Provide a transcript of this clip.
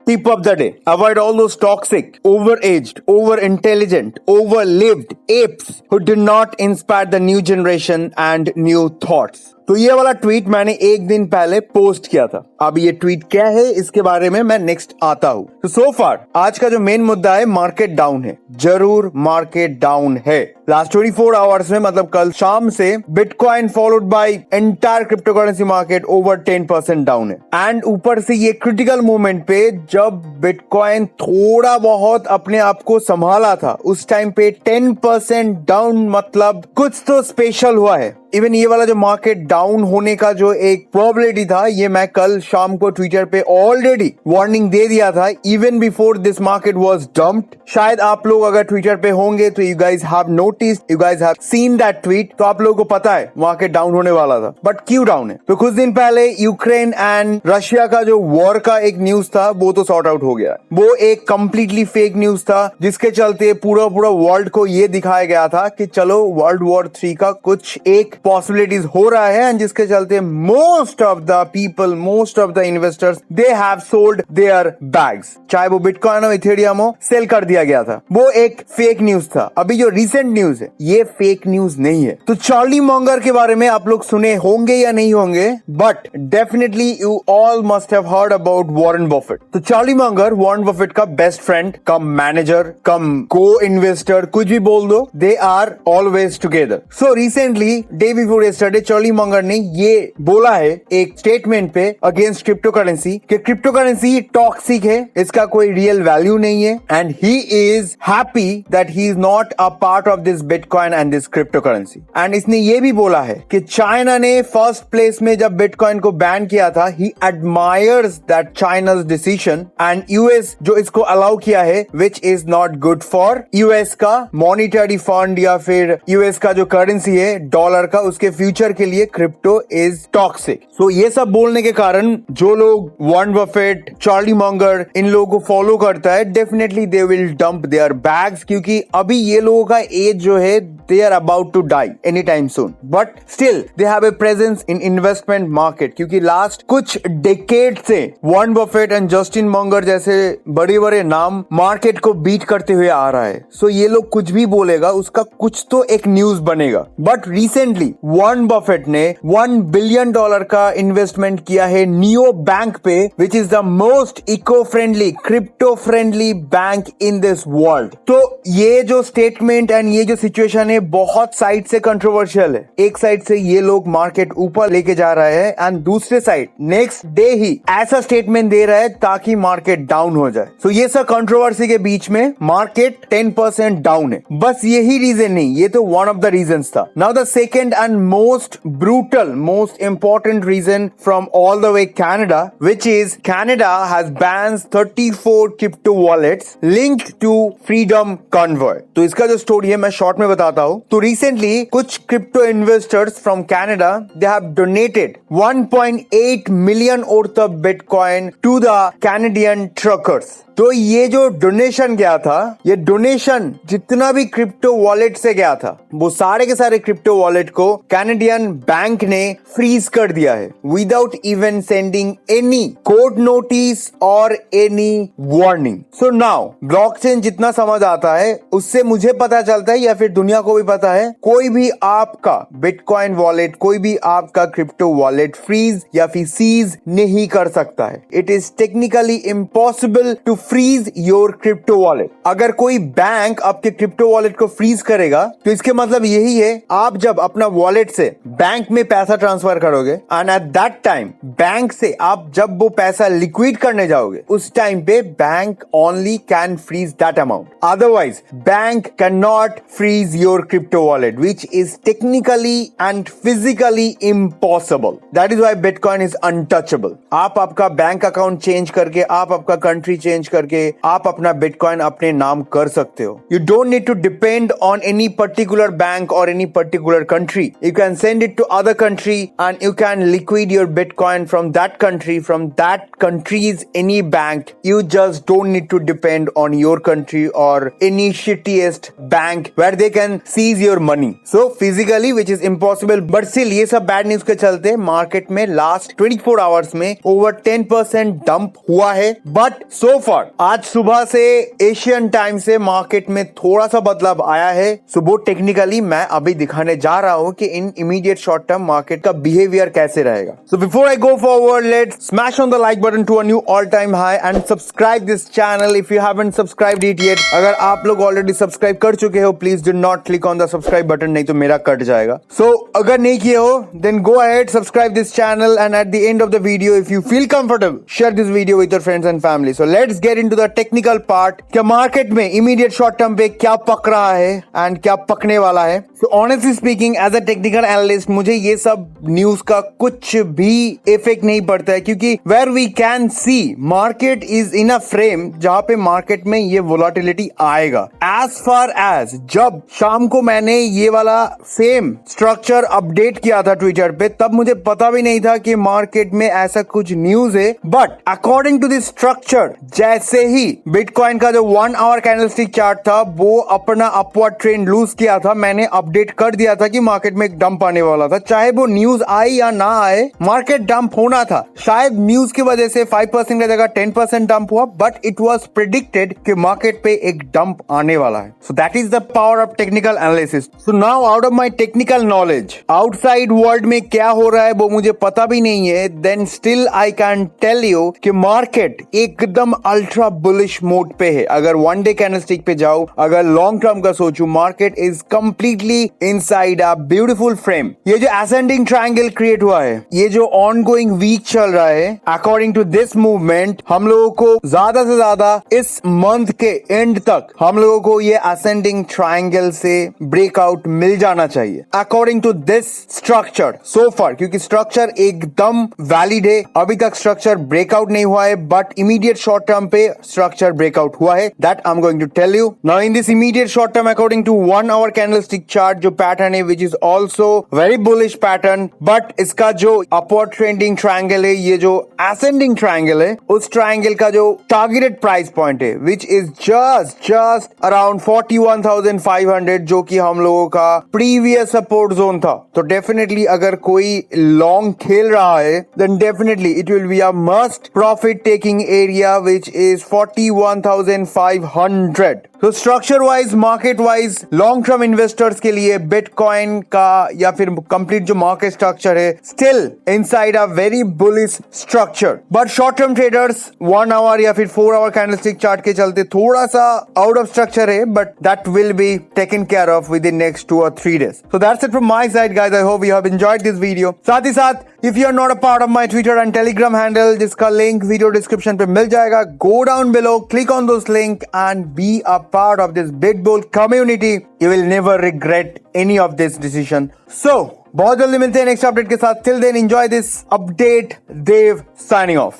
Tip of the day: avoid all those toxic, over-aged, over-intelligent, over-lived apes who do not inspire the new generation and new thoughts. तो ये वाला tweet मैंने एक दिन पहले post किया था। अब ये ट्वीट क्या है इसके बारे में मैं नेक्स्ट आता हूँ। तो सो फार आज का जो मेन मुद्दा है, मार्केट डाउन है। जरूर मार्केट डाउन है। लास्ट 24 आवर्स में, मतलब कल शाम से, bitcoin followed by entire crypto currency market over 10% down है। एंड ऊपर से ये क्रिटिकल मोमेंट पे जब बिटकॉइन थोड़ा बहुत अपने आप को संभाला था, उस टाइम पे 10% डाउन, मतलब कुछ तो स्पेशल हुआ है। इवन ये वाला जो मार्केट डाउन होने का जो एक प्रोबेबिलिटी था, ये मैं कल शाम को ट्विटर पे ऑलरेडी वार्निंग दे दिया था, even before this market was dumped. शायद आप लोग अगर ट्विटर पे होंगे तो you guys have notice, you guys have seen that tweet, तो आप लोगों को पता है मार्केट डाउन होने वाला था। बट क्यों डाउन है? तो कुछ दिन पहले यूक्रेन एंड रशिया का जो वॉर का एक न्यूज था, वो तो सॉर्ट आउट हो गया। वो एक कंप्लीटली फेक न्यूज था, जिसके चलते पूरा वर्ल्ड को ये दिखाया गया था कि चलो वर्ल्ड वॉर 3 का कुछ एक पॉसिबिलिटीज हो रहा है, एंड जिसके चलते most of the people, most of the investors, they have sold there bags, चाहे वो बिटकॉइन और इथेरियम हो, सेल कर दिया गया था। वो एक फेक न्यूज था। अभी जो रिसेंट न्यूज है, ये फेक न्यूज नहीं है। तो चार्ली मॉन्गर के बारे में आप लोग सुने होंगे या नहीं होंगे, but definitely you all must have heard about Warren Buffett. तो चार्ली मॉन्गर वॉरेन बफेट का best friend cum manager cum co investor, कुछ भी बोल दो, they are always together. So recently day before yesterday Charlie Munger ने ये बोला है एक स्टेटमेंट पे अगेंस्ट क्रिप्टो करेंसी कि क्रिप्टो करेंसी टॉक्सिक है, इसका कोई रियल वैल्यू नहीं है, and he is happy that he is not a part of this bitcoin and this crypto currency. And इसने ये भी बोला है कि चाइना ने फर्स्ट प्लेस में जब बिटकॉइन को बैन किया था, he admires that China's decision, and US जो इसको अलाउ किया है, which is not good for US का मॉनिटरी फंड या फिर यूएस का जो करेंसी है डॉलर का, उसके फ्यूचर के लिए क्रिप्टो इज टॉक्सिक। सो ये सब बोलने के कारण जो लोग वॉरेन बफेट, चार्ली मॉन्गर, इन लोगों को फॉलो करता है, definitely they will dump their bags, क्योंकि अभी ये लोगों का एज जो है, they are about to die anytime soon, but still they have a presence in investment market, क्योंकि लास्ट कुछ डेकेड से Warren Buffett and Justin monger जैसे बड़े बड़े नाम मार्केट को बीट करते हुए आ रहा है। सो ये लोग कुछ भी बोलेगा, उसका कुछ तो एक न्यूज बनेगा। बट रिसेंटली वॉरेन बफेट ने $1 बिलियन का इन्वेस्टमेंट किया है नियो बैंक पे, which is the most eco friendly, crypto friendly bank in this world. तो ये जो स्टेटमेंट एंड ये जो सिचुएशन है, बहुत साइड से कंट्रोवर्शियल है। एक साइड से ये लोग मार्केट ऊपर लेके जा रहे हैं, एंड दूसरे साइड नेक्स्ट डे ही ऐसा स्टेटमेंट दे रहा है ताकि मार्केट डाउन हो जाए। सो ये सब कंट्रोवर्सी के बीच में मार्केट 10% डाउन है। बस यही रीजन नहीं, ये तो वन ऑफ द रीजंस था। Now the second and most brutal, most important reason from all the way Canada, which is Canada has banned 34 crypto wallets linked to Freedom Convoy। तो इसका जो स्टोरी है मैं short में बताता हूँ। तो रिसेंटली कुछ crypto investors from Canada, they have donated 1.8 million worth of bitcoin to the Canadian truckers. तो ये जो डोनेशन गया था, ये डोनेशन जितना भी क्रिप्टो वॉलेट से गया था, वो सारे के सारे क्रिप्टो वॉलेट को कैनेडियन बैंक ने फ्रीज कर दिया है, without even sending any court notice और any warning. So now blockchain जितना समझ आता है, उससे मुझे पता चलता है या फिर दुनिया को भी पता है, कोई भी आपका बिटकॉइन वॉलेट, कोई भी आपका क्रिप्टो वॉलेट फ्रीज या फिर सीज नहीं कर सकता है। It is technically impossible to freeze your crypto wallet. अगर कोई बैंक आपके क्रिप्टो वॉलेट को फ्रीज करेगा, तो इसके मतलब यही है, आप जब अपना वॉलेट से बैंक में पैसा ट्रांसफर करोगे, and at that time bank से आप जब वो पैसा लिक्विड करने जाओगे, उस टाइम पे bank only can freeze that amount. Otherwise bank can not freeze your crypto wallet, which is technically and physically impossible. That is why bitcoin is untouchable. आप आपका बैंक अकाउंट चेंज करके, आप आपका country change करके आप अपना bitcoin अपने नाम कर सकते हो। You don't need to depend on any particular bank और any particular country country, you can send it to other country and you can liquid your Bitcoin from that country, from that country's any bank. You just don't need to depend on your country or any shittiest bank where they can seize your money. So physically which is impossible, but still ये सब bad news के चलते market में last 24 hours में over 10% dump हुआ है. But so फार आज सुबह से एशियन टाइम से मार्केट में थोड़ा सा बदलाव आया है. सो वो टेक्निकली मैं अभी दिखाने जा रहा हूं कि in immediate short term market का बिहेवियर कैसे रहेगा. So before I go forward, let's smash on the like button to a new all time high and subscribe this channel if you haven't subscribed it yet. अगर आप लोग already subscribe कर चुके हो, please do not click on the subscribe button, नहीं तो मेरा cut जाएगा. सो अगर नहीं किए हो then go ahead, subscribe this channel, and at the end of the video, if you feel comfortable, share this video with your friends and family. So let's get into the technical part. क्या market में immediate short term पे क्या पक रहा है and क्या पकने वाला है. So honestly speaking, as a technical analyst, मुझे ये सब न्यूज का कुछ भी इफेक्ट नहीं पड़ता है, क्योंकि where we can see market is in a frame जहाँ पे मार्केट में ये volatility आएगा. As far as जब शाम को मैंने ये वाला सेम स्ट्रक्चर अपडेट किया था ट्विटर पे, तब मुझे पता भी नहीं था कि मार्केट में ऐसा कुछ न्यूज है. But according to this structure, जैसे ही बिटकॉइन का जो 1 आवर कैंडलस्टिक चार्ट था वो अपना अपवर्ड ट्रेंड लूज किया था, मैंने अपडेट कर दिया था कि मार्केट में एक डंप आने वाला था. चाहे वो न्यूज आए या ना आए, मार्केट डंप होना था. शायद न्यूज की वजह से 5% की जगह 10% डंप हुआ, बट इट वॉज प्रिडिक्टेड कि मार्केट पे एक डंप आने वाला है. So that is the power of technical analysis. So now out of my technical knowledge, outside world में क्या हो रहा है वो मुझे पता भी नहीं है, then still I can tell you कि मार्केट एकदम अल्ट्रा बुलिश मोड पे है. अगर वन डे कैंडलस्टिक पे जाओ, अगर लॉन्ग टर्म का सोचूं, market is completely inside a beautiful frame. ये जो असेंडिंग ट्रायंगल क्रिएट हुआ है, ये जो ऑनगोइंग वीक चल रहा है, अकॉर्डिंग टू दिस मूवमेंट हम लोगों को ज्यादा से ज्यादा इस मंथ के एंड तक हम लोगों को ये असेंडिंग ट्रायंगल से ब्रेकआउट मिल जाना चाहिए according to this structure so far. क्योंकि स्ट्रक्चर एकदम वैलिड है. अभी तक स्ट्रक्चर ब्रेकआउट नहीं हुआ है, बट इमीडिएट शॉर्ट टर्म पे स्ट्रक्चर ब्रेकआउट हुआ है. That I am going to tell you now. In this immediate short term, according to 1 hour candlestick chart, जो पैटर्न है which is also very bullish pattern, but इसका जो upward trending triangle है, ये जो ascending triangle है, उस triangle का जो टारगेटेड प्राइस पॉइंट है विच इज जस्ट अराउंड 41,500, जो कि हम लोगों का प्रीवियस सपोर्ट जोन था. तो डेफिनेटली अगर कोई लॉन्ग खेल रहा है, then definitely it will be a must profit taking area which is 41,500. तो structure wise, market wise, long term investors के लिए बिटकॉइन का या फिर कंप्लीट जो मार्केट स्ट्रक्चर है, still inside a very bullish structure. But short term traders 1 hour या फिर 4 आवर कैंडलस्टिक चार्ट के चलते थोड़ा सा आउट ऑफ स्ट्रक्चर है, but that will be taken care of with in next 2 or 3 days. So that's it from my side, guys. I hope you have enjoyed this video. साथ ही साथ if you are not a part of my Twitter and Telegram handle, जिसका link video description पे मिल जाएगा, go down below, click on those link and be a part of this BitBull community. You will never regret any of this decision. So बहुत जल्दी मिलते हैं next update के साथ. Till then, enjoy this update. Dev signing off.